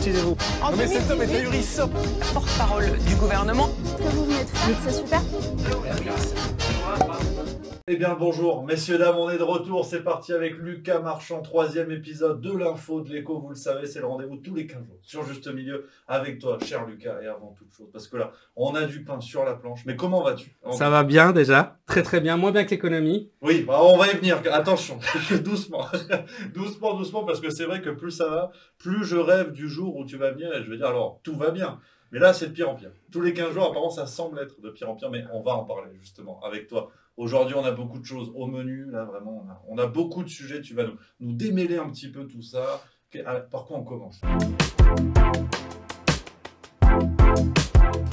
Taisez-vous. Non mais cet homme est ahurissant. Porte-parole du gouvernement. Ce que vous venez de faire, c'est super. Eh bien bonjour, messieurs, dames, on est de retour, c'est parti avec Lucas Marchand, troisième épisode de l'info de l'écho, vous le savez, c'est le rendez-vous tous les 15 jours, sur Juste Milieu, avec toi, cher Lucas, et avant toute chose, parce que là, on a du pain sur la planche, mais comment vas-tu? Ça va bien déjà, très très bien, moins bien que l'économie. Oui, bah on va y venir, attention, doucement, doucement, parce que c'est vrai que plus ça va, plus je rêve du jour où tu vas venir, et je vais dire, alors, tout va bien. Mais là, c'est de pire en pire. Tous les 15 jours, apparemment, ça semble être de pire en pire, mais on va en parler justement avec toi. Aujourd'hui, on a beaucoup de choses au menu. Là, vraiment, on a beaucoup de sujets. Tu vas nous démêler un petit peu tout ça. Par quoi on commence?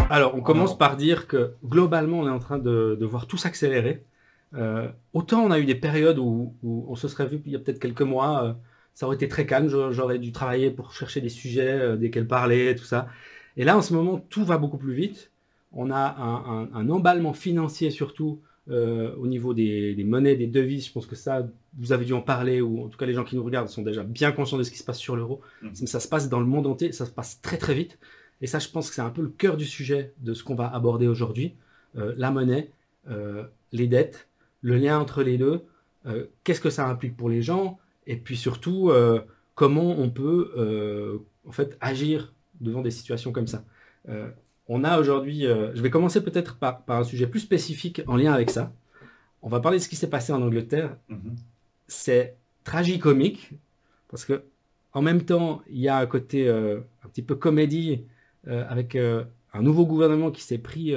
Alors, on commence par dire que globalement, on est en train de voir tout s'accélérer. Autant on a eu des périodes où on se serait vu il y a peut-être quelques mois, ça aurait été très calme. J'aurais dû travailler pour chercher des sujets desquels parler, tout ça. Et là, en ce moment, tout va beaucoup plus vite. On a un emballement financier surtout au niveau des monnaies, des devises. Je pense que ça, vous avez dû en parler, ou en tout cas les gens qui nous regardent sont déjà bien conscients de ce qui se passe sur l'euro. Ça se passe dans le monde entier, ça se passe très très vite. Et ça, je pense que c'est un peu le cœur du sujet de ce qu'on va aborder aujourd'hui. La monnaie, les dettes, le lien entre les deux, qu'est-ce que ça implique pour les gens, et puis surtout, comment on peut en fait agir devant des situations comme ça. On a aujourd'hui, je vais commencer peut-être par un sujet plus spécifique en lien avec ça. On va parler de ce qui s'est passé en Angleterre. C'est tragicomique, parce que en même temps, il y a un côté un petit peu comédie, avec un nouveau gouvernement qui s'est pris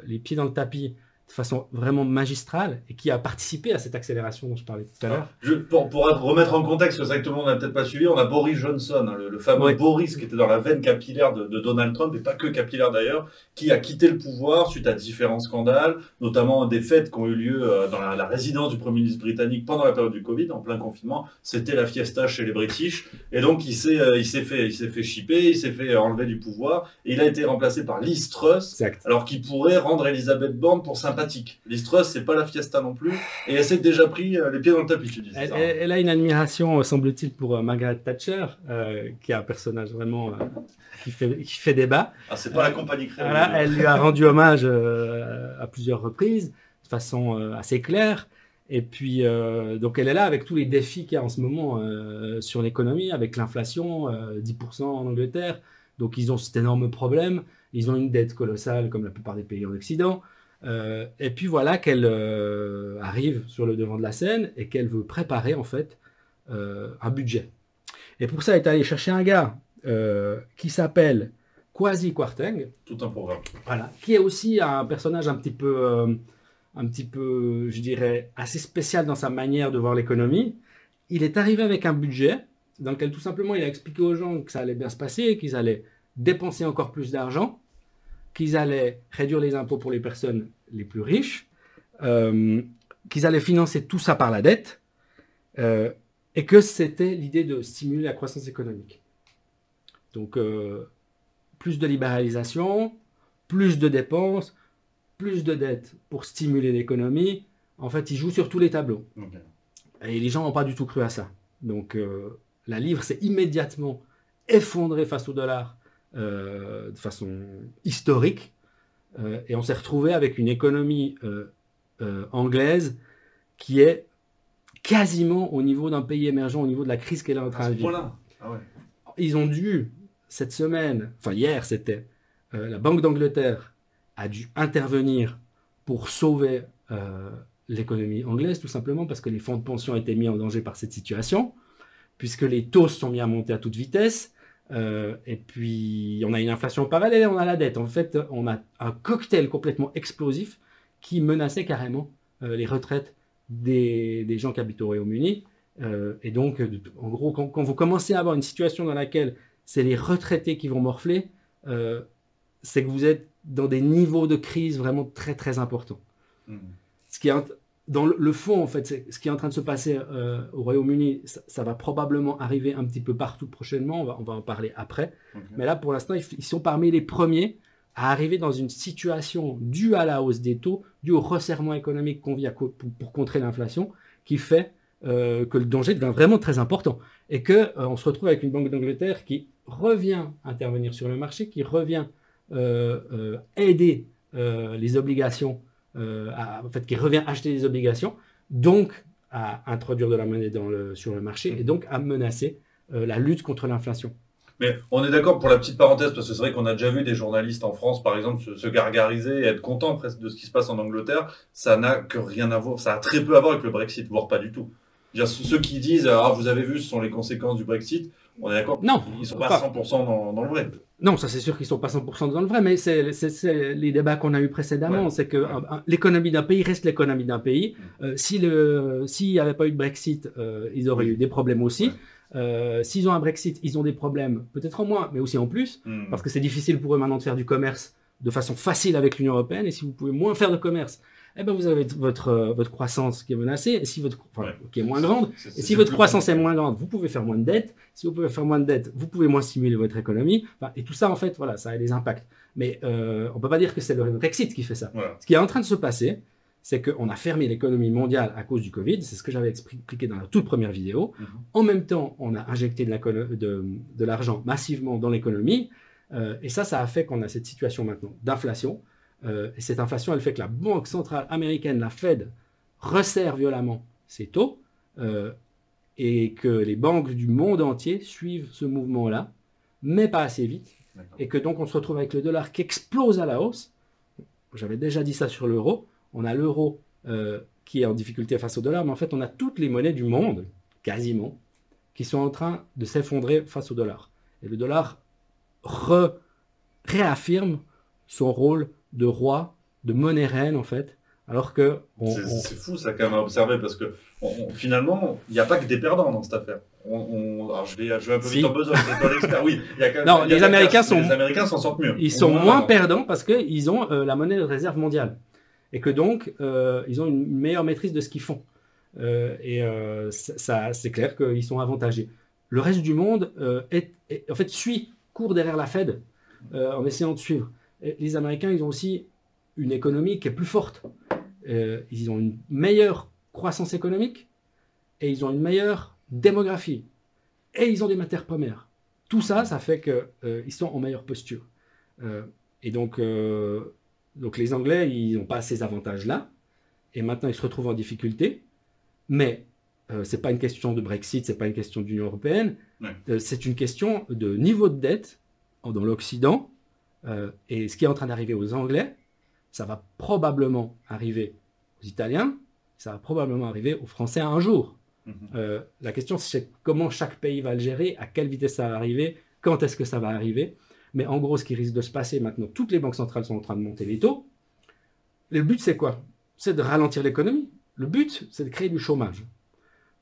les pieds dans le tapis de façon vraiment magistrale et qui a participé à cette accélération dont je parlais tout à l'heure. Pour remettre en contexte, c'est vrai que tout le monde n'a peut-être pas suivi, on a Boris Johnson, hein, le fameux Boris qui était dans la veine capillaire de Donald Trump, et pas que capillaire d'ailleurs, qui a quitté le pouvoir suite à différents scandales, notamment des fêtes qui ont eu lieu dans la résidence du Premier ministre britannique pendant la période du Covid, en plein confinement. C'était la fiesta chez les British, et donc il s'est fait chipper, il s'est fait enlever du pouvoir, et il a été remplacé par Liz Truss, Exact. Alors qui pourrait rendre Elizabeth Borne pour sympathique. Liz Truss, c'est pas la fiesta non plus, et elle s'est déjà pris les pieds dans le tapis, tu dis. Elle a une admiration, semble-t-il, pour Margaret Thatcher, qui est un personnage vraiment qui fait débat. Ah, c'est pas la compagnie créole. Voilà, elle lui a rendu hommage à plusieurs reprises, de façon assez claire. Et puis, donc elle est là avec tous les défis qu'il y a en ce moment sur l'économie, avec l'inflation, 10% en Angleterre. Donc ils ont cet énorme problème. Ils ont une dette colossale, comme la plupart des pays en Occident. Et puis voilà qu'elle arrive sur le devant de la scène et qu'elle veut préparer en fait un budget. Et pour ça, elle est allée chercher un gars qui s'appelle Kwasi Kwarteng. Tout un programme. Voilà, qui est aussi un personnage un petit peu, je dirais, assez spécial dans sa manière de voir l'économie. Il est arrivé avec un budget dans lequel tout simplement il a expliqué aux gens que ça allait bien se passer, qu'ils allaient dépenser encore plus d'argent, qu'ils allaient réduire les impôts pour les personnes les plus riches, qu'ils allaient financer tout ça par la dette, et que c'était l'idée de stimuler la croissance économique. Donc, plus de libéralisation, plus de dépenses, plus de dettes pour stimuler l'économie. En fait, ils jouent sur tous les tableaux. Okay. Et les gens n'ont pas du tout cru à ça. Donc, la livre s'est immédiatement effondrée face au dollar, de façon historique, et on s'est retrouvé avec une économie anglaise qui est quasiment au niveau d'un pays émergent, au niveau de la crise qu'elle est en train de vivre. Ah ouais. Ils ont dû, cette semaine, enfin hier c'était, la Banque d'Angleterre a dû intervenir pour sauver l'économie anglaise, tout simplement parce que les fonds de pension étaient mis en danger par cette situation, puisque les taux se sont mis à monter à toute vitesse. Et puis on a une inflation parallèle, on a la dette. En fait, on a un cocktail complètement explosif qui menaçait carrément les retraites des gens qui habitent au Royaume-Uni. Et donc, en gros, quand vous commencez à avoir une situation dans laquelle c'est les retraités qui vont morfler, c'est que vous êtes dans des niveaux de crise vraiment très très importants. Ce qui est dans le fond, en fait, ce qui est en train de se passer au Royaume-Uni, ça va probablement arriver un petit peu partout prochainement, on va en parler après. Okay. Mais là, pour l'instant, ils sont parmi les premiers à arriver dans une situation due à la hausse des taux, due au resserrement économique qu'on vit pour contrer l'inflation, qui fait que le danger devient vraiment très important et que on se retrouve avec une Banque d'Angleterre qui revient intervenir sur le marché, qui revient aider les obligations, en fait, qui revient acheter des obligations, donc à introduire de la monnaie sur le marché et donc à menacer la lutte contre l'inflation. Mais on est d'accord pour la petite parenthèse, parce que c'est vrai qu'on a déjà vu des journalistes en France, par exemple, se gargariser et être contents presque de ce qui se passe en Angleterre. Ça n'a que rien à voir, ça a très peu à voir avec le Brexit, voire pas du tout. Je veux dire, ceux qui disent ah vous avez vu, ce sont les conséquences du Brexit, on est d'accord? Non, ils sont pas à 100% dans le vrai. Non, ça c'est sûr qu'ils sont pas 100% dans le vrai, mais c'est les débats qu'on a eu précédemment. Ouais. C'est que l'économie d'un pays reste l'économie d'un pays. S'il n'y avait pas eu de Brexit, ils auraient eu des problèmes aussi. Ouais. S'ils ont un Brexit, ils ont des problèmes, peut-être en moins, mais aussi en plus, parce que c'est difficile pour eux maintenant de faire du commerce de façon facile avec l'Union européenne. Et si vous pouvez moins faire de commerce, eh ben vous avez votre croissance qui est menacée, et si qui est moins grande. Et si votre croissance est moins grande, vous pouvez faire moins de dettes. Si vous pouvez faire moins de dettes, vous pouvez moins stimuler votre économie. Et tout ça, en fait, voilà, ça a des impacts. Mais on ne peut pas dire que c'est le Brexit qui fait ça. Voilà. Ce qui est en train de se passer, c'est qu'on a fermé l'économie mondiale à cause du Covid. C'est ce que j'avais expliqué dans la toute première vidéo. En même temps, on a injecté de l'argent massivement dans l'économie. Et ça a fait qu'on a cette situation maintenant d'inflation. Et cette inflation, elle fait que la Banque centrale américaine, la Fed, resserre violemment ses taux et que les banques du monde entier suivent ce mouvement-là, mais pas assez vite. Et que donc on se retrouve avec le dollar qui explose à la hausse. J'avais déjà dit ça sur l'euro. On a l'euro qui est en difficulté face au dollar, mais en fait on a toutes les monnaies du monde, quasiment, qui sont en train de s'effondrer face au dollar. Et le dollar réaffirme son rôle de roi, de monnaie reine en fait, alors que... C'est fou ça quand même à observer, parce que finalement, il n'y a pas que des perdants dans cette affaire. Alors je vais un peu vite en besogne, c'est toi l'expert, oui. Non, les Américains s'en sortent mieux. Ils sont moins perdants parce qu'ils ont la monnaie de réserve mondiale. Et que donc, ils ont une meilleure maîtrise de ce qu'ils font. C'est clair qu'ils sont avantagés. Le reste du monde, en fait, court derrière la Fed en essayant de suivre. Et les Américains, ils ont aussi une économie qui est plus forte. Ils ont une meilleure croissance économique et ils ont une meilleure démographie. Et ils ont des matières premières. Tout ça, ça fait qu'ils sont en meilleure posture. Et donc les Anglais, ils n'ont pas ces avantages-là. Et maintenant, ils se retrouvent en difficulté. Mais ce n'est pas une question de Brexit, ce n'est pas une question d'Union européenne. C'est une question de niveau de dette dans l'Occident. Et ce qui est en train d'arriver aux Anglais, ça va probablement arriver aux Italiens, ça va probablement arriver aux Français un jour. La question, c'est comment chaque pays va le gérer, à quelle vitesse ça va arriver, quand est-ce que ça va arriver. Mais en gros, ce qui risque de se passer maintenant, toutes les banques centrales sont en train de monter les taux. Le but, c'est quoi? C'est de ralentir l'économie. Le but, c'est de créer du chômage.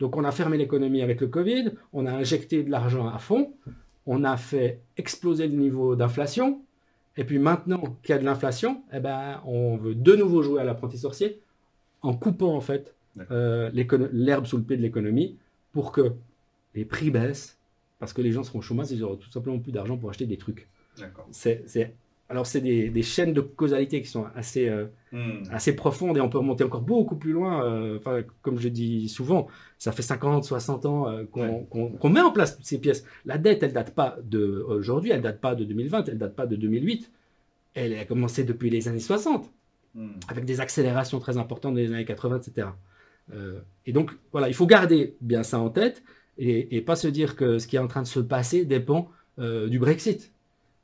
Donc, on a fermé l'économie avec le Covid, on a injecté de l'argent à fond, on a fait exploser le niveau d'inflation. Et puis maintenant qu'il y a de l'inflation, eh ben, on veut de nouveau jouer à l'apprenti sorcier en coupant en fait l'herbe sous le pied de l'économie pour que les prix baissent, parce que les gens seront au chômage, ils n'auront tout simplement plus d'argent pour acheter des trucs. Alors c'est des chaînes de causalité qui sont assez profondes et on peut remonter encore beaucoup plus loin. Comme je dis souvent, ça fait 50, 60 ans qu'on met en place toutes ces pièces. La dette, elle ne date pas d'aujourd'hui, elle ne date pas de 2020, elle ne date pas de 2008. Elle a commencé depuis les années 60, avec des accélérations très importantes dans les années 80, etc. Et donc, voilà, il faut garder bien ça en tête et pas se dire que ce qui est en train de se passer dépend du Brexit.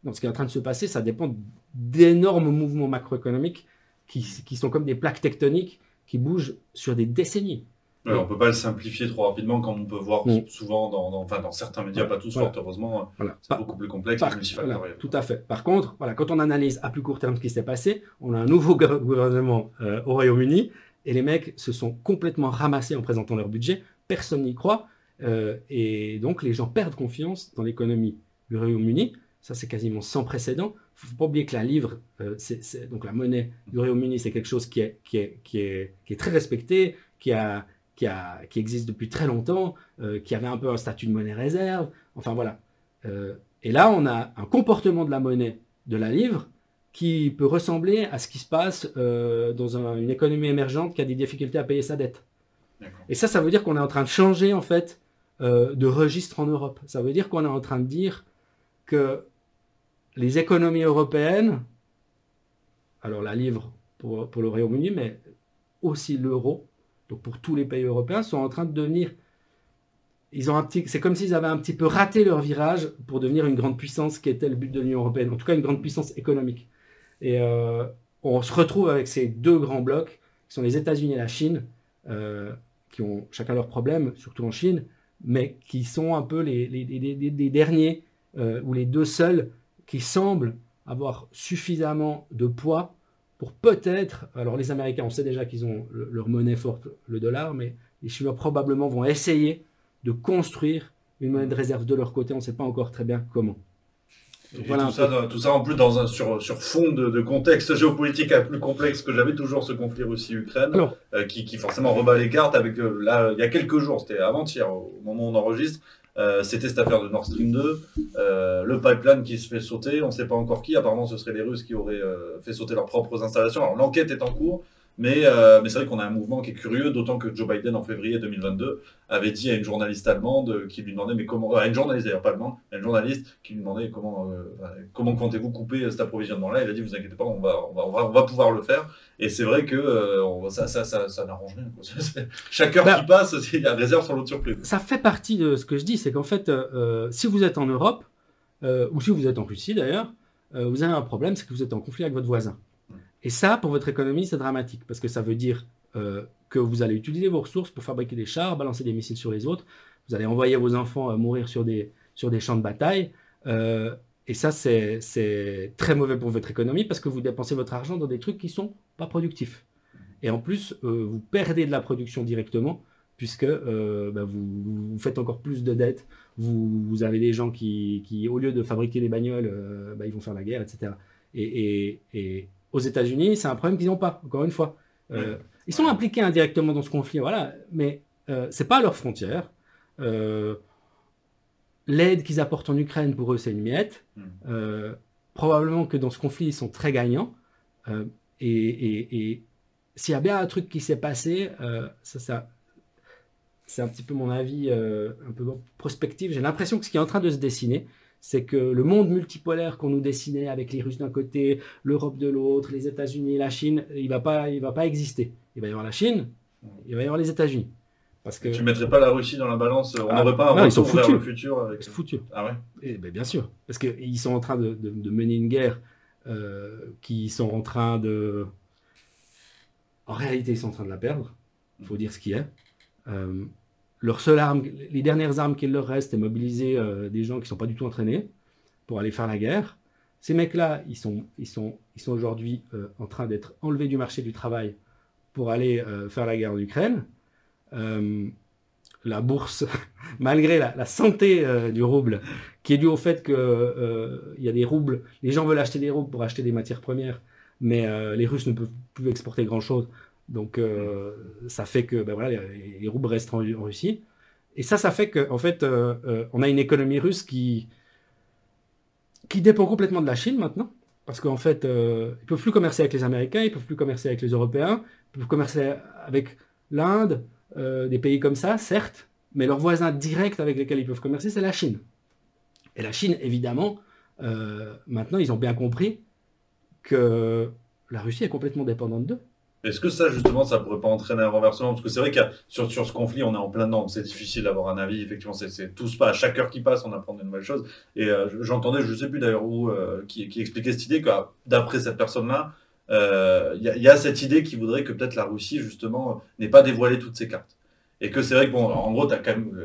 Non, ce qui est en train de se passer, ça dépend d'énormes mouvements macroéconomiques qui sont comme des plaques tectoniques qui bougent sur des décennies. Ouais, on ne peut pas le simplifier trop rapidement, comme on peut voir souvent dans certains médias, pas tous, fort heureusement. C'est beaucoup plus complexe et multifactoriel. Tout à fait. Par contre, quand on analyse à plus court terme ce qui s'est passé, on a un nouveau gouvernement au Royaume-Uni et les mecs se sont complètement ramassés en présentant leur budget. Personne n'y croit. Et donc, les gens perdent confiance dans l'économie du Royaume-Uni. Ça, c'est quasiment sans précédent. Il ne faut pas oublier que la livre, donc la monnaie du Royaume-Uni, c'est quelque chose qui est très respecté, qui existe depuis très longtemps, qui avait un peu un statut de monnaie réserve. Enfin, voilà. Et là, on a un comportement de la monnaie de la livre qui peut ressembler à ce qui se passe dans une économie émergente qui a des difficultés à payer sa dette. Et ça veut dire qu'on est en train de changer, en fait, de registre en Europe. Ça veut dire qu'on est en train de dire que les économies européennes, alors la livre pour le Royaume-Uni, mais aussi l'euro, donc pour tous les pays européens, sont en train de devenir... C'est comme s'ils avaient un petit peu raté leur virage pour devenir une grande puissance qui était le but de l'Union européenne, en tout cas une grande puissance économique. Et on se retrouve avec ces deux grands blocs, qui sont les États-Unis et la Chine, qui ont chacun leurs problèmes, surtout en Chine, mais qui sont un peu les derniers, ou les deux seuls, qui semblent avoir suffisamment de poids pour peut-être, alors les Américains, on sait déjà qu'ils ont leur monnaie forte, le dollar, mais les Chinois probablement vont essayer de construire une monnaie de réserve de leur côté, on ne sait pas encore très bien comment. Et voilà tout ça en plus sur fond de contexte géopolitique plus complexe que j'avais toujours ce conflit Russie-Ukraine, qui forcément rebat les cartes avec, là, il y a quelques jours, c'était avant-hier, au moment où on enregistre, c'était cette affaire de Nord Stream 2, le pipeline qui se fait sauter, on ne sait pas encore qui, apparemment ce serait les Russes qui auraient fait sauter leurs propres installations. Alors l'enquête est en cours, mais c'est vrai qu'on a un mouvement qui est curieux, d'autant que Joe Biden en février 2022 avait dit à une journaliste allemande qui lui demandait mais comment, à une journaliste d'ailleurs pas allemande, à une journaliste qui lui demandait comment comptez-vous couper cet approvisionnement-là. Il a dit vous inquiétez pas, on va pouvoir le faire. Et c'est vrai que ça n'arrange rien, quoi. Chaque heure qui passe, il y a réserve sur l'autre surplus. Ça fait partie de ce que je dis, c'est qu'en fait, si vous êtes en Europe, ou si vous êtes en Russie d'ailleurs, vous avez un problème, c'est que vous êtes en conflit avec votre voisin. Et ça, pour votre économie, c'est dramatique, parce que ça veut dire que vous allez utiliser vos ressources pour fabriquer des chars, balancer des missiles sur les autres, vous allez envoyer vos enfants mourir sur des champs de bataille, et ça, c'est très mauvais pour votre économie, parce que vous dépensez votre argent dans des trucs qui ne sont pas productifs. Et en plus, vous perdez de la production directement, puisque vous faites encore plus de dettes, vous avez des gens qui au lieu de fabriquer des bagnoles, ils vont faire la guerre, etc. Et aux États-Unis, c'est un problème qu'ils n'ont pas, encore une fois. Ils sont impliqués indirectement dans ce conflit, voilà, mais ce n'est pas à leurs frontières. L'aide qu'ils apportent en Ukraine, pour eux, c'est une miette. Probablement que dans ce conflit, ils sont très gagnants. Et s'il y a bien un truc qui s'est passé, c'est un petit peu mon avis un peu prospectif. J'ai l'impression que ce qui est en train de se dessiner, c'est que le monde multipolaire qu'on nous dessinait avec les Russes d'un côté, l'Europe de l'autre, les États-Unis, la Chine, il va pas exister. Il va y avoir la Chine, il va y avoir les États-Unis. Parce que... Tu ne mettrais pas la Russie dans la balance, on n'aurait pas un retour vers le futur avec... Ils sont foutus. Ah ouais. Et bien sûr, parce qu'ils sont en train de mener une guerre qui sont en train de... En réalité, ils sont en train de la perdre, il faut dire ce qui est. Leur seule arme, les dernières armes qu'il leur reste, c'est mobiliser des gens qui ne sont pas du tout entraînés pour aller faire la guerre. Ces mecs-là, ils sont aujourd'hui en train d'être enlevés du marché du travail pour aller faire la guerre en Ukraine. La bourse, malgré la santé du rouble, qui est due au fait qu'il y a des roubles, les gens veulent acheter des roubles pour acheter des matières premières, mais les Russes ne peuvent plus exporter grand-chose. Donc ça fait que les roubles restent en Russie. Et ça fait qu'en fait, on a une économie russe qui dépend complètement de la Chine maintenant. Parce qu'en fait, ils ne peuvent plus commercer avec les Américains, ils ne peuvent plus commercer avec les Européens, ils peuvent commercer avec l'Inde, des pays comme ça, certes, mais leur voisin direct avec lesquels ils peuvent commercer, c'est la Chine. Et la Chine, évidemment, maintenant, ils ont bien compris que la Russie est complètement dépendante d'eux. Est-ce que ça, justement, ça pourrait pas entraîner un renversement? Parce que c'est vrai que sur ce conflit, on est en plein dedans. C'est difficile d'avoir un avis. Effectivement, c'est tous pas. À chaque heure qui passe, on apprend de nouvelles choses. Et j'entendais, je sais plus d'ailleurs où, qui expliquait cette idée que d'après cette personne-là, il y a cette idée qui voudrait que peut-être la Russie, justement, n'ait pas dévoilé toutes ses cartes. Et que c'est vrai que, bon, en gros, tu as quand même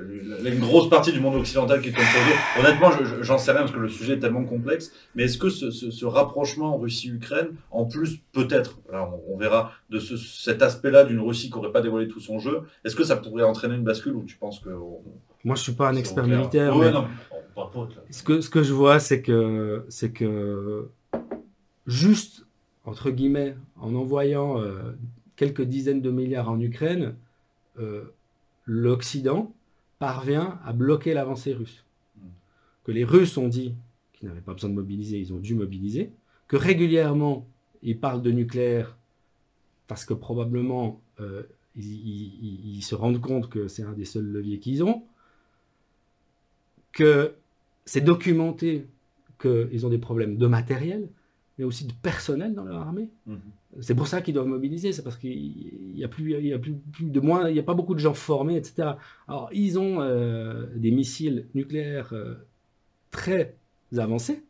une grosse partie du monde occidental qui tombe sur le dos. Honnêtement, j'en sais rien parce que le sujet est tellement complexe. Mais est-ce que ce rapprochement Russie-Ukraine, en plus, peut-être, on verra, de cet aspect-là d'une Russie qui n'aurait pas dévoilé tout son jeu, est-ce que ça pourrait entraîner une bascule ou tu penses que... Moi, je ne suis pas un expert militaire. Ouais, mais non, on papote, là. Ce que je vois, c'est que juste, entre guillemets, en envoyant quelques dizaines de milliards en Ukraine, l'Occident parvient à bloquer l'avancée russe. Que les Russes ont dit qu'ils n'avaient pas besoin de mobiliser, ils ont dû mobiliser. Que régulièrement, ils parlent de nucléaire parce que probablement ils se rendent compte que c'est un des seuls leviers qu'ils ont, que c'est documenté qu'ils ont des problèmes de matériel, mais aussi de personnel dans leur armée. C'est pour ça qu'ils doivent mobiliser, c'est parce qu'il n'y a pas beaucoup de gens formés, etc. Alors, ils ont des missiles nucléaires très avancés,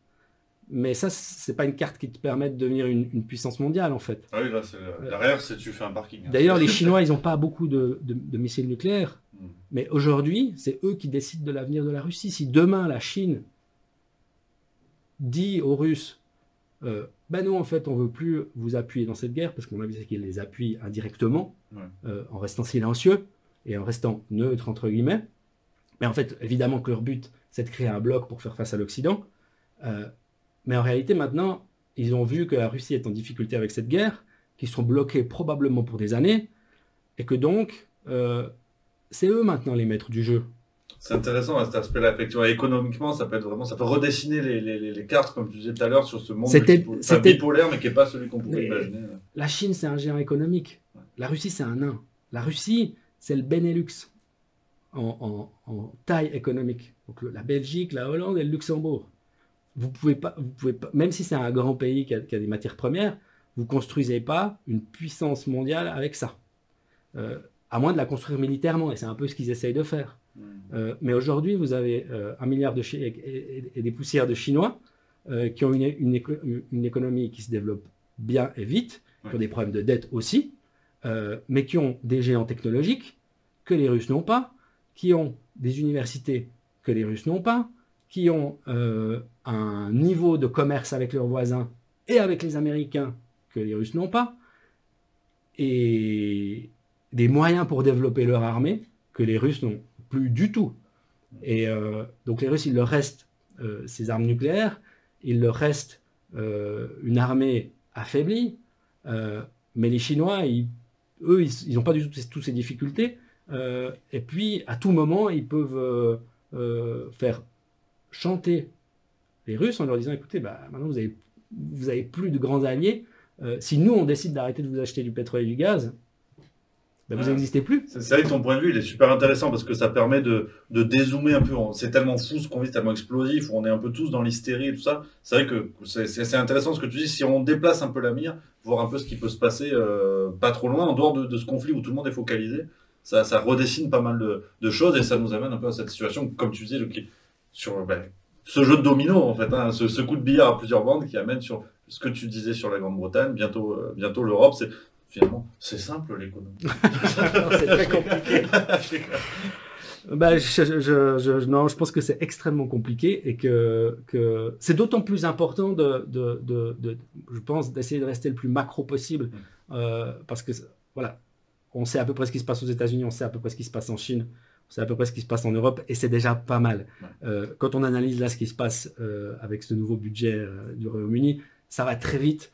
mais ça, c'est pas une carte qui te permet de devenir une puissance mondiale, en fait. Ah oui, là, derrière, tu fais un parking. Hein. D'ailleurs, les Chinois, ils n'ont pas beaucoup de missiles nucléaires, mais aujourd'hui, c'est eux qui décident de l'avenir de la Russie. Si demain, la Chine dit aux Russes, nous, en fait, on ne veut plus vous appuyer dans cette guerre, parce qu'on a vu qu'ils les appuient indirectement, en restant silencieux et en restant neutre, entre guillemets. Mais en fait, évidemment que leur but, c'est de créer un bloc pour faire face à l'Occident. Mais en réalité, maintenant, ils ont vu que la Russie est en difficulté avec cette guerre, qu'ils sont bloqués probablement pour des années, et que donc, c'est eux maintenant les maîtres du jeu. C'est intéressant cet aspect-là, effectivement. Économiquement, ça peut redessiner les cartes, comme tu disais tout à l'heure, sur ce monde bipolaire, mais qui n'est pas celui qu'on pouvait imaginer. La Chine, c'est un géant économique. La Russie, c'est un nain. La Russie, c'est le Benelux en taille économique. Donc la Belgique, la Hollande et le Luxembourg. Vous pouvez pas, même si c'est un grand pays qui a des matières premières, vous ne construisez pas une puissance mondiale avec ça. À moins de la construire militairement, et c'est un peu ce qu'ils essayent de faire. Mais aujourd'hui, vous avez 1 milliard et des poussières de Chinois qui ont une économie qui se développe bien et vite, qui ont des problèmes de dette aussi, mais qui ont des géants technologiques que les Russes n'ont pas, qui ont des universités que les Russes n'ont pas, qui ont un niveau de commerce avec leurs voisins et avec les Américains que les Russes n'ont pas, et des moyens pour développer leur armée que les Russes n'ont plus du tout. Et donc les Russes, il leur reste ces armes nucléaires, il leur reste une armée affaiblie, mais les Chinois, eux, ils n'ont pas du tout toutes ces difficultés, et puis à tout moment, ils peuvent faire chanter les Russes en leur disant, écoutez, maintenant vous avez plus de grands alliés, si nous on décide d'arrêter de vous acheter du pétrole et du gaz, vous n'existez plus. C'est vrai que ton point de vue, il est super intéressant parce que ça permet de dézoomer un peu. C'est tellement fou ce qu'on vit, c'est tellement explosif, on est un peu tous dans l'hystérie et tout ça. C'est vrai que c'est intéressant ce que tu dis. Si on déplace un peu la mire, voir un peu ce qui peut se passer pas trop loin, en dehors de ce conflit où tout le monde est focalisé, ça redessine pas mal de choses et ça nous amène un peu à cette situation, comme tu disais, sur ce jeu de domino, en fait, hein, ce coup de billard à plusieurs bandes qui amène sur ce que tu disais sur la Grande-Bretagne, bientôt l'Europe. Finalement, c'est simple l'économie. C'est très compliqué. Non, je pense que c'est extrêmement compliqué et que c'est d'autant plus important je pense, d'essayer de rester le plus macro possible parce que voilà, on sait à peu près ce qui se passe aux États-Unis, on sait à peu près ce qui se passe en Chine, on sait à peu près ce qui se passe en Europe et c'est déjà pas mal. Quand on analyse là ce qui se passe avec ce nouveau budget du Royaume-Uni, ça va très vite.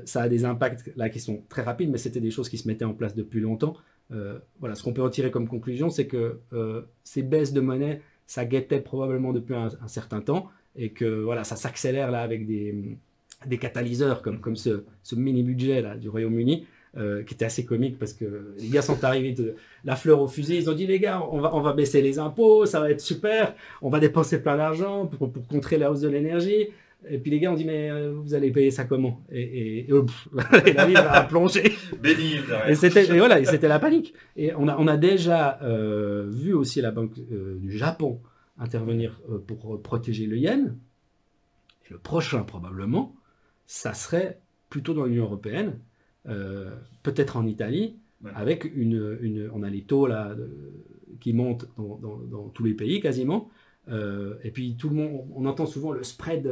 Ça a des impacts là qui sont très rapides, mais c'était des choses qui se mettaient en place depuis longtemps. Voilà, ce qu'on peut en tirer comme conclusion, c'est que ces baisses de monnaie, ça guettait probablement depuis un certain temps, et que voilà, ça s'accélère là avec des catalyseurs comme ce mini-budget là du Royaume-Uni, qui était assez comique parce que les gars sont arrivés de la fleur au fusil, ils ont dit les gars, on va baisser les impôts, ça va être super, on va dépenser plein d'argent pour contrer la hausse de l'énergie. Et puis les gars ont dit mais vous allez payer ça comment et la livre a plongé. Béni. Et c'était la panique. Et on a déjà vu aussi la banque du Japon intervenir pour protéger le yen. Et le prochain probablement, ça serait plutôt dans l'Union européenne, peut-être en Italie, avec on a les taux là qui montent dans tous les pays quasiment. Et puis tout le monde, on entend souvent le spread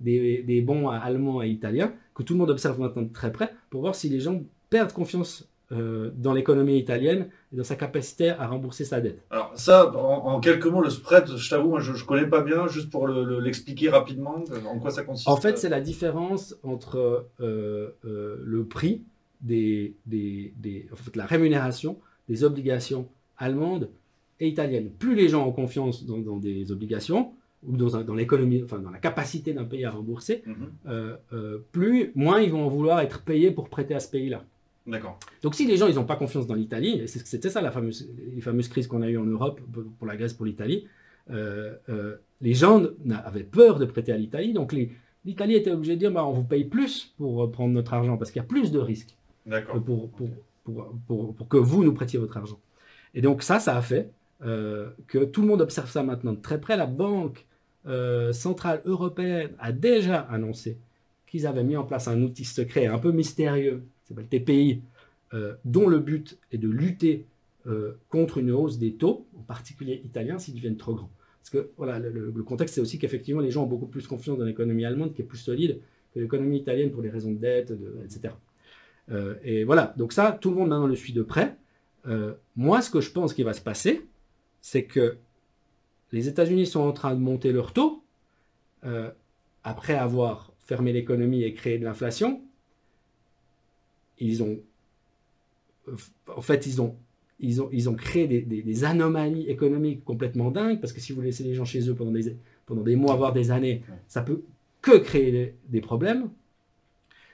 des bons allemands et italiens, que tout le monde observe maintenant de très près, pour voir si les gens perdent confiance dans l'économie italienne et dans sa capacité à rembourser sa dette. Alors ça, en quelques mots, le spread, je t'avoue, moi, je ne connais pas bien, juste pour l'expliquer rapidement, en quoi ça consiste. En fait, c'est la différence entre le prix en fait, la rémunération des obligations allemandes et italiennes. Plus les gens ont confiance dans des obligations, ou dans l'économie, enfin dans la capacité d'un pays à rembourser, moins ils vont vouloir être payés pour prêter à ce pays-là. D'accord. Donc si les gens ils n'ont pas confiance dans l'Italie, et c'était ça les fameuses crises qu'on a eues en Europe pour la Grèce, pour l'Italie, les gens avaient peur de prêter à l'Italie, donc l'Italie était obligée de dire bah, on vous paye plus pour prendre notre argent parce qu'il y a plus de risques pour que vous nous prêtiez votre argent. Et donc ça a fait que tout le monde observe ça maintenant de très près. La Banque centrale européenne a déjà annoncé qu'ils avaient mis en place un outil secret un peu mystérieux, qui s'appelle TPI, dont le but est de lutter contre une hausse des taux, en particulier italiens, s'ils deviennent trop grands. Parce que voilà, le contexte, c'est aussi qu'effectivement, les gens ont beaucoup plus confiance dans l'économie allemande, qui est plus solide que l'économie italienne pour des raisons de dette, etc. Et voilà, donc ça, tout le monde maintenant le suit de près. Moi, ce que je pense qu'il va se passer, c'est que les États-Unis sont en train de monter leur taux, après avoir fermé l'économie et créé de l'inflation. Ils ont créé des anomalies économiques complètement dingues, parce que si vous laissez les gens chez eux pendant des mois, voire des années, ça peut que créer des problèmes.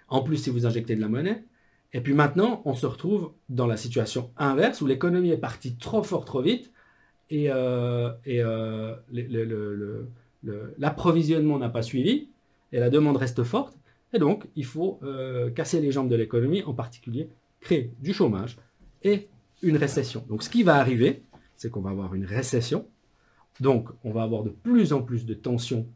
En plus, si vous injectez de la monnaie. Et puis maintenant, on se retrouve dans la situation inverse, où l'économie est partie trop fort, trop vite, et l'approvisionnement n'a pas suivi, et la demande reste forte. Et donc, il faut casser les jambes de l'économie, en particulier créer du chômage et une récession. Donc, ce qui va arriver, c'est qu'on va avoir une récession. Donc, on va avoir de plus en plus de tensions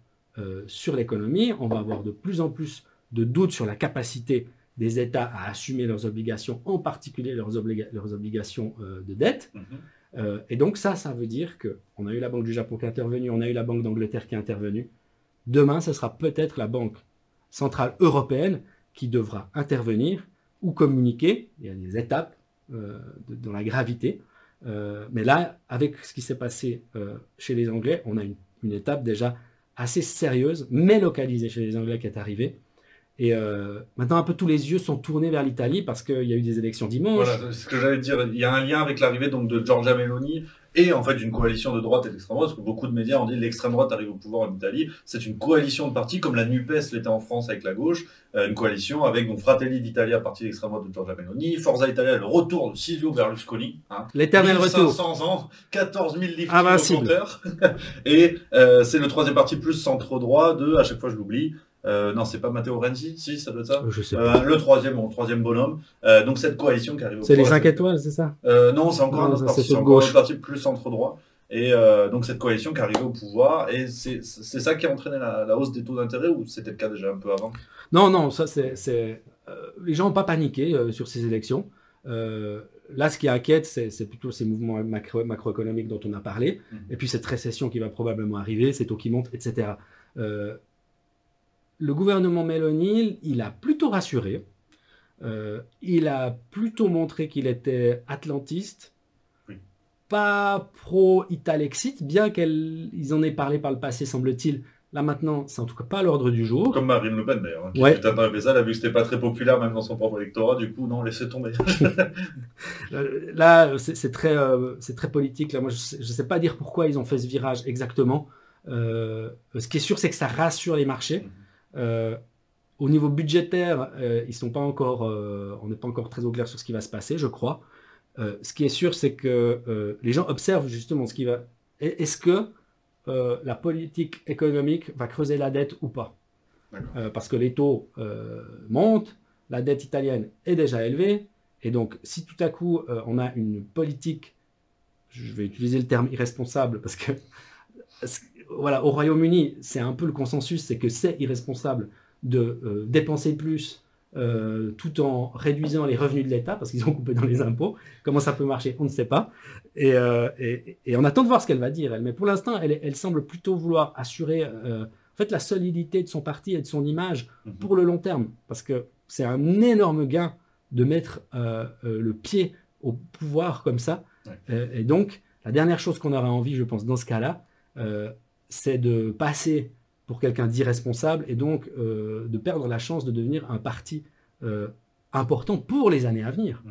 sur l'économie. On va avoir de plus en plus de doutes sur la capacité des États à assumer leurs obligations, en particulier leurs obligations de dette. Et donc, ça veut dire qu'on a eu la Banque du Japon qui est intervenue, on a eu la Banque d'Angleterre qui est intervenue. Demain, ce sera peut-être la Banque centrale européenne qui devra intervenir ou communiquer. Il y a des étapes dans la gravité. Mais là, avec ce qui s'est passé chez les Anglais, on a une étape déjà assez sérieuse, mais localisée chez les Anglais qui est arrivée. Et maintenant, un peu tous les yeux sont tournés vers l'Italie parce qu'il y a eu des élections dimanche. Voilà, c'est ce que j'allais dire. Il y a un lien avec l'arrivée donc de Giorgia Meloni et en fait d'une coalition de droite et d'extrême droite, parce que beaucoup de médias ont dit que l'extrême droite arrive au pouvoir en Italie. C'est une coalition de partis, comme la NUPES l'était en France avec la gauche, une coalition avec donc Fratelli d'Italia, parti d'extrême droite de Giorgia Meloni, Forza Italia, le retour de Silvio Berlusconi. L'éternel retour. 500 ans, 14 000 livres de compteur. Et c'est le troisième parti plus centre-droit de, à chaque fois je l'oublie, non, c'est pas Matteo Renzi, si, ça doit être ça. Je sais pas. Le troisième bonhomme. Donc cette coalition qui arrive au pouvoir. C'est les 5 cette... étoiles, c'est ça? Non, c'est encore un autre parti, c'est encore un parti plus centre-droit. Et donc cette coalition qui arrivait au pouvoir, et c'est ça qui a entraîné la hausse des taux d'intérêt, ou c'était le cas déjà un peu avant? Non, ça les gens n'ont pas paniqué sur ces élections. Là, ce qui inquiète, c'est plutôt ces mouvements macroéconomiques dont on a parlé, et puis cette récession qui va probablement arriver, ces taux qui montent, etc. Le gouvernement Meloni, il a plutôt rassuré, il a plutôt montré qu'il était atlantiste, pas pro-Italexit, bien qu'ils en aient parlé par le passé, semble-t-il. Là maintenant, c'est en tout cas pas à l'ordre du jour. Comme Marine Le Pen d'ailleurs, qui ça, elle a vu que c'était pas très populaire même dans son propre électorat, du coup non, laissez tomber. Là, c'est très politique. Là, moi, je sais pas dire pourquoi ils ont fait ce virage exactement. Ce qui est sûr, c'est que ça rassure les marchés. Au niveau budgétaire, ils sont pas encore, on n'est pas encore très au clair sur ce qui va se passer, je crois. Ce qui est sûr, c'est que les gens observent justement ce qui va. Est-ce que la politique économique va creuser la dette ou pas? Parce que les taux montent, la dette italienne est déjà élevée, et donc si tout à coup on a une politique, je vais utiliser le terme irresponsable, parce que voilà, au Royaume-Uni, c'est un peu le consensus, c'est que c'est irresponsable de dépenser plus tout en réduisant les revenus de l'État, parce qu'ils ont coupé dans les impôts. Comment ça peut marcher, on ne sait pas. Et on attend de voir ce qu'elle va dire, elle. Mais pour l'instant, elle semble plutôt vouloir assurer en fait, la solidité de son parti et de son image pour le long terme, parce que c'est un énorme gain de mettre le pied au pouvoir comme ça. Et donc, la dernière chose qu'on aura envie, je pense, dans ce cas-là, c'est de passer pour quelqu'un d'irresponsable et donc de perdre la chance de devenir un parti important pour les années à venir.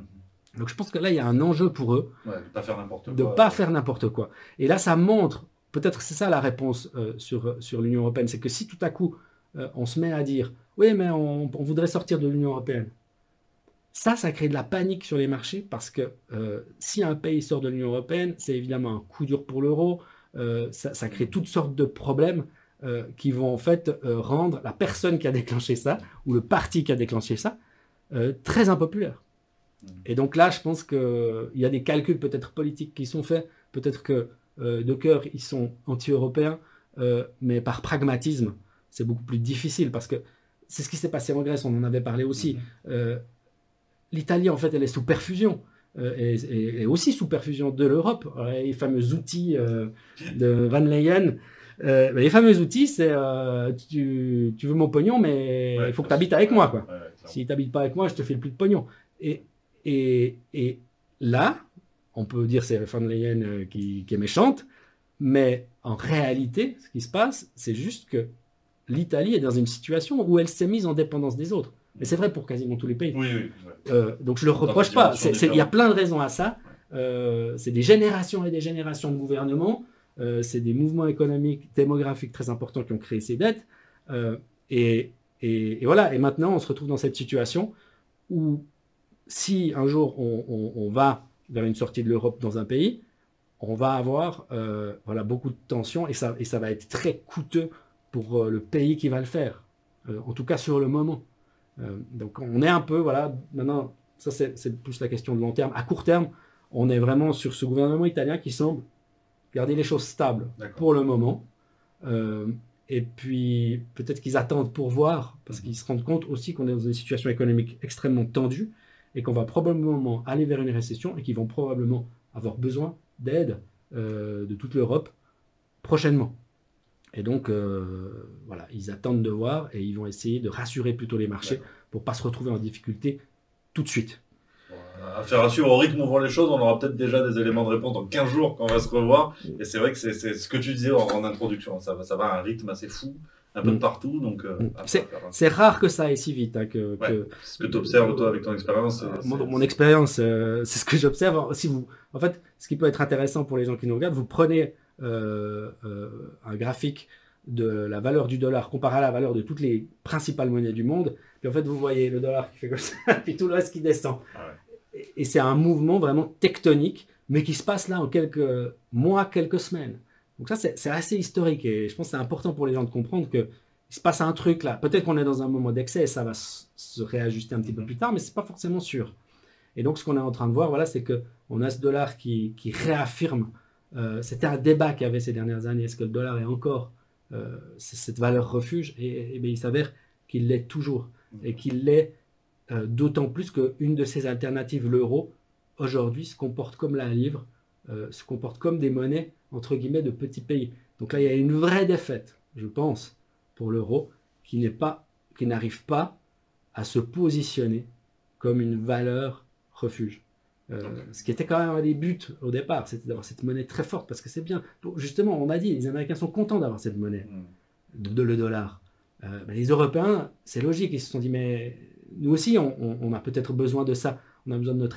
Donc je pense que là, il y a un enjeu pour eux de ne pas faire n'importe quoi. De pas faire n'importe quoi. Et là, ça montre, peut-être c'est ça la réponse sur l'Union européenne, c'est que si tout à coup, on se met à dire « Oui, mais on voudrait sortir de l'Union européenne », Ça crée de la panique sur les marchés parce que si un pays sort de l'Union européenne, c'est évidemment un coup dur pour l'euro. Ça crée toutes sortes de problèmes qui vont en fait rendre la personne qui a déclenché ça ou le parti qui a déclenché ça très impopulaire. Et donc là, je pense qu'il y a des calculs peut-être politiques qui sont faits, peut-être que de cœur, ils sont anti-européens, mais par pragmatisme, c'est beaucoup plus difficile parce que c'est ce qui s'est passé en Grèce, on en avait parlé aussi. L'Italie, en fait, elle est sous perfusion. Et aussi sous perfusion de l'Europe. Les fameux outils de Van Leyen. Les fameux outils, c'est tu veux mon pognon, mais il faut que tu habites avec moi. Quoi. Si tu n'habites pas avec moi, je te file plus de pognon. Et là, on peut dire c'est Van Leyen qui est méchante, mais en réalité, ce qui se passe, c'est juste que l'Italie est dans une situation où elle s'est mise en dépendance des autres. Mais c'est vrai pour quasiment tous les pays. Donc je ne le reproche pas. Il y a plein de raisons à ça. C'est des générations et des générations de gouvernements. C'est des mouvements économiques, démographiques très importants qui ont créé ces dettes. Et voilà. Et maintenant, on se retrouve dans cette situation où si un jour on va vers une sortie de l'Europe dans un pays, on va avoir beaucoup de tensions et ça va être très coûteux pour le pays qui va le faire. En tout cas sur le moment. Donc on est un peu, maintenant, ça c'est plus la question de long terme. À court terme, on est vraiment sur ce gouvernement italien qui semble garder les choses stables pour le moment. Et puis peut-être qu'ils attendent pour voir, parce qu'ils se rendent compte aussi qu'on est dans une situation économique extrêmement tendue et qu'on va probablement aller vers une récession et qu'ils vont probablement avoir besoin d'aide de toute l'Europe prochainement. Et donc, ils attendent de voir et ils vont essayer de rassurer plutôt les marchés pour ne pas se retrouver en difficulté tout de suite. Affaire à suivre, au rythme où vont les choses, on aura peut-être déjà des éléments de réponse dans 15 jours quand on va se revoir. Et c'est vrai que c'est ce que tu disais en introduction, ça va à un rythme assez fou, un peu de partout. Donc, c'est rare que ça aille si vite. Ce que tu observes toi avec ton expérience. Mon expérience, c'est ce que j'observe. En fait, ce qui peut être intéressant pour les gens qui nous regardent, vous prenez un graphique de la valeur du dollar comparé à la valeur de toutes les principales monnaies du monde, puis en fait vous voyez le dollar qui fait comme ça, puis tout le reste qui descend. Et c'est un mouvement vraiment tectonique, mais qui se passe là en quelques mois, quelques semaines. Donc ça c'est assez historique et je pense que c'est important pour les gens de comprendre qu'il se passe un truc là. Peut-être qu'on est dans un moment d'excès et ça va se réajuster un petit peu plus tard, mais c'est pas forcément sûr. Et donc ce qu'on est en train de voir, c'est qu'on a ce dollar qui réaffirme. C'était un débat qu'il y avait ces dernières années. Est-ce que le dollar est encore cette valeur refuge et il s'avère qu'il l'est toujours. Et qu'il l'est d'autant plus qu'une de ses alternatives, l'euro, aujourd'hui se comporte comme la livre, se comporte comme des monnaies, entre guillemets, de petits pays. Donc là, il y a une vraie défaite, je pense, pour l'euro, qui n'arrive pas à se positionner comme une valeur refuge. Ce qui était quand même un des buts au départ, c'était d'avoir cette monnaie très forte, parce que c'est bien. Donc, justement, on m'a dit, les Américains sont contents d'avoir cette monnaie, le dollar. Les Européens, c'est logique, ils se sont dit, mais nous aussi, on a peut-être besoin de ça, on a besoin de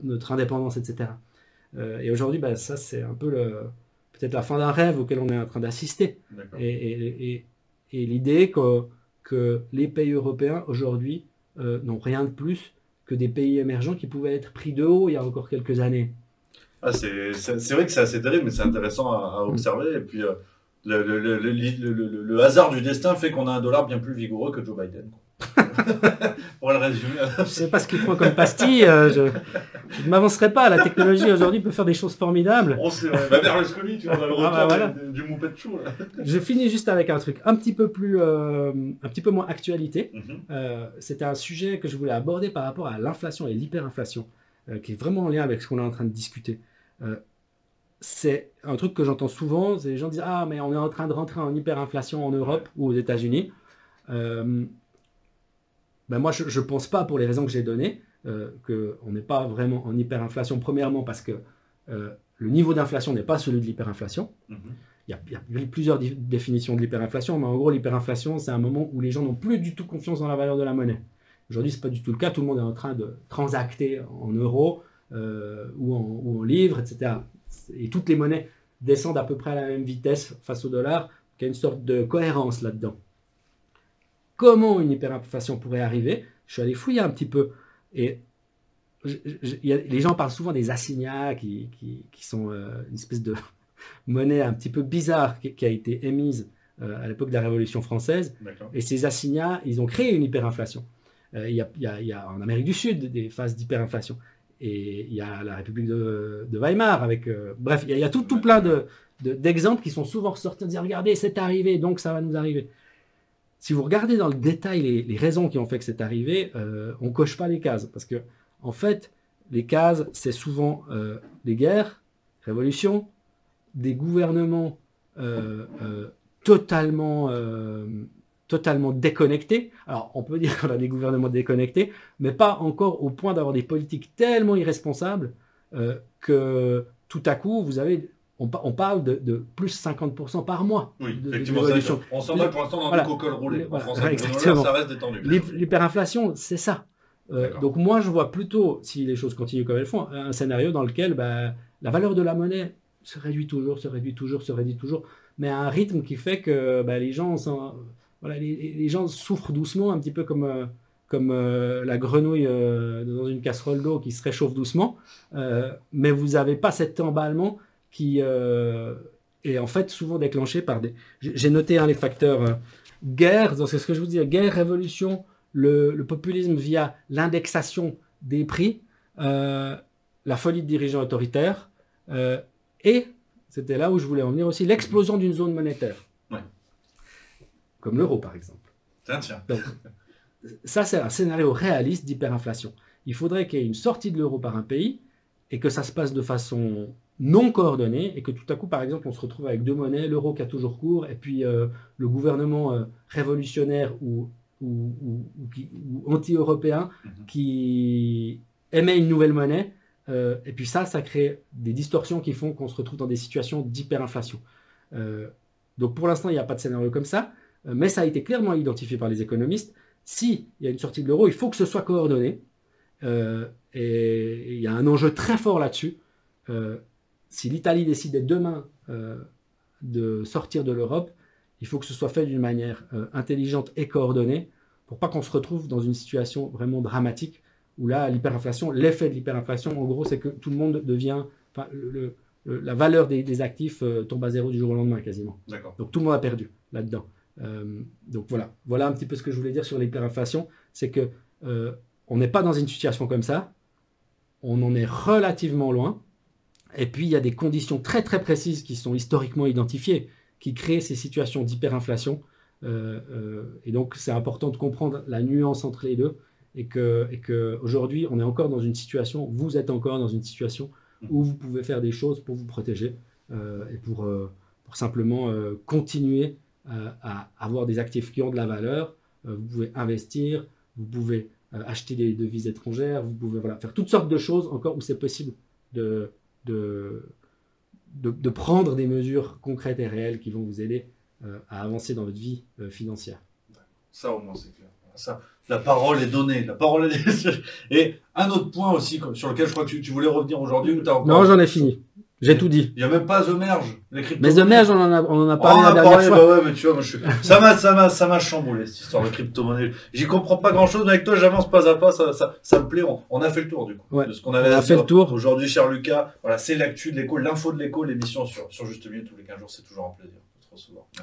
notre indépendance, etc. Et aujourd'hui, ça, c'est un peu peut-être la fin d'un rêve auquel on est en train d'assister. Et l'idée que les pays européens, aujourd'hui, n'ont rien de plus que des pays émergents qui pouvaient être pris de haut il y a encore quelques années. C'est vrai que c'est assez terrible, mais c'est intéressant à observer. Et puis, le hasard du destin fait qu'on a un dollar bien plus vigoureux que Joe Biden. Pour le résumer. Je ne sais pas ce qu'il prend comme pastille. Je ne m'avancerai pas. La technologie aujourd'hui peut faire des choses formidables. On sait, Berlusconi, tu vois, on a le retour du moupette chou. Je finis juste avec un truc un petit peu moins actualité. C'était un sujet que je voulais aborder par rapport à l'inflation et l'hyperinflation, qui est vraiment en lien avec ce qu'on est en train de discuter. C'est un truc que j'entends souvent. Les gens disent mais on est en train de rentrer en hyperinflation en Europe ou aux États-Unis. Moi, je ne pense pas, pour les raisons que j'ai données, qu'on n'est pas vraiment en hyperinflation. Premièrement, parce que le niveau d'inflation n'est pas celui de l'hyperinflation. Il y a plusieurs définitions de l'hyperinflation, mais en gros, l'hyperinflation, c'est un moment où les gens n'ont plus du tout confiance dans la valeur de la monnaie. Aujourd'hui, ce n'est pas du tout le cas. Tout le monde est en train de transacter en euros ou en livres, etc. Et toutes les monnaies descendent à peu près à la même vitesse face au dollar. Il y a une sorte de cohérence là-dedans. Comment une hyperinflation pourrait arriver? Je suis allé fouiller un petit peu Et les gens parlent souvent des assignats qui sont une espèce de monnaie un petit peu bizarre qui a été émise à l'époque de la Révolution française. Et ces assignats, ils ont créé une hyperinflation. Il y a en Amérique du Sud des phases d'hyperinflation. Et il y a la République de Weimar avec... bref, il y a tout plein d'exemples qui sont souvent ressortis en disant « Regardez, c'est arrivé, donc ça va nous arriver ». Si vous regardez dans le détail les raisons qui ont fait que c'est arrivé, on ne coche pas les cases. Parce que, en fait, les cases, c'est souvent des guerres, révolutions, des gouvernements totalement déconnectés. Alors, on peut dire qu'on a des gouvernements déconnectés, mais pas encore au point d'avoir des politiques tellement irresponsables que tout à coup, vous avez... On parle de plus 50% par mois. Oui, de effectivement, on s'en va pour l'instant dans des cocoles roulés. Exactement. Ça reste détendu. L'hyperinflation, c'est ça. Donc moi, je vois plutôt, si les choses continuent comme elles font, un scénario dans lequel la valeur de la monnaie se réduit toujours, mais à un rythme qui fait que les gens les gens souffrent doucement, un petit peu comme la grenouille dans une casserole d'eau qui se réchauffe doucement, mais vous n'avez pas cet emballement qui est en fait souvent déclenché par des... J'ai noté les facteurs guerre, c'est ce que je vous dis, guerre, révolution, le populisme via l'indexation des prix, la folie de dirigeants autoritaires, et c'était là où je voulais en venir aussi, l'explosion d'une zone monétaire. Ouais. Comme l'euro par exemple. Tiens. Donc, ça c'est un scénario réaliste d'hyperinflation. Il faudrait qu'il y ait une sortie de l'euro par un pays et que ça se passe de façon non coordonnée et que tout à coup, par exemple, on se retrouve avec deux monnaies, l'euro qui a toujours cours et puis le gouvernement révolutionnaire ou anti-européen qui émet une nouvelle monnaie. Et puis ça crée des distorsions qui font qu'on se retrouve dans des situations d'hyperinflation. Donc pour l'instant, il n'y a pas de scénario comme ça, mais ça a été clairement identifié par les économistes. S'il y a une sortie de l'euro, il faut que ce soit coordonné. Et il y a un enjeu très fort là-dessus. Si l'Italie décidait demain de sortir de l'Europe, il faut que ce soit fait d'une manière intelligente et coordonnée pour pas qu'on se retrouve dans une situation vraiment dramatique où là, l'effet de l'hyperinflation, en gros, c'est que tout le monde devient... la valeur des actifs tombe à zéro du jour au lendemain, quasiment. Donc tout le monde a perdu là-dedans. Donc voilà un petit peu ce que je voulais dire sur l'hyperinflation, c'est que on n'est pas dans une situation comme ça, on en est relativement loin, et puis il y a des conditions très très précises qui sont historiquement identifiées, qui créent ces situations d'hyperinflation, et donc c'est important de comprendre la nuance entre les deux, et que aujourd'hui on est encore dans une situation, vous êtes encore dans une situation où vous pouvez faire des choses pour vous protéger, et pour simplement continuer à avoir des actifs qui ont de la valeur. Vous pouvez investir, vous pouvez acheter des devises étrangères, vous pouvez faire toutes sortes de choses encore où c'est possible de prendre des mesures concrètes et réelles qui vont vous aider à avancer dans votre vie financière. Ça au moins c'est clair. Ça, la parole est donnée, Et un autre point aussi sur lequel je crois que tu voulais revenir aujourd'hui. Non, j'en ai fini. J'ai tout dit. Il n'y a même pas The Merge, les crypto. Mais The Merge, on en a parlé la dernière fois. Ouais, mais tu vois, ça m'a chamboulé cette histoire de crypto-monnaie. J'y comprends pas grand-chose, mais avec toi, j'avance pas à pas. Ça me plaît. On a fait le tour du coup de ce qu'on avait à dire. Aujourd'hui, cher Lucas, voilà, c'est l'actu de l'écho, l'info de l'écho, l'émission sur Juste Milieu tous les 15 jours. C'est toujours un plaisir.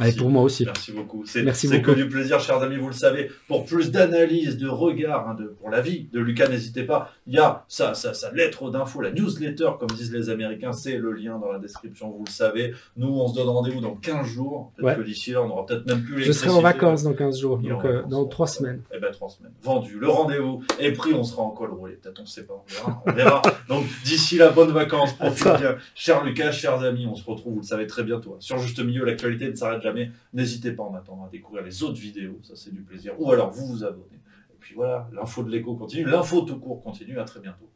Et pour moi aussi. Merci beaucoup. C'est que du plaisir, chers amis, vous le savez. Pour plus d'analyse, de regard, pour la vie de Lucas, n'hésitez pas. Il y a sa lettre d'info, la newsletter, comme disent les Américains. C'est le lien dans la description, vous le savez. Nous, on se donne rendez-vous dans 15 jours. Peut-être que d'ici là, on n'aura peut-être même plus l'électricité. Je serai en vacances dans 15 jours, donc dans 3 semaines. Eh ben 3 semaines. Vendu. Le rendez-vous est pris, on sera en col roulé. Peut-être, on ne sait pas. On verra. Donc, d'ici là, bonnes vacances. Profitez bien. Cher Lucas, chers amis, on se retrouve, vous le savez très bientôt. Sur Juste Milieu, l'actualité ne s'arrête jamais. N'hésitez pas en attendant à découvrir les autres vidéos, ça c'est du plaisir. Ou alors vous abonnez. Et puis voilà, l'info de l'écho continue, l'info tout court continue. À très bientôt.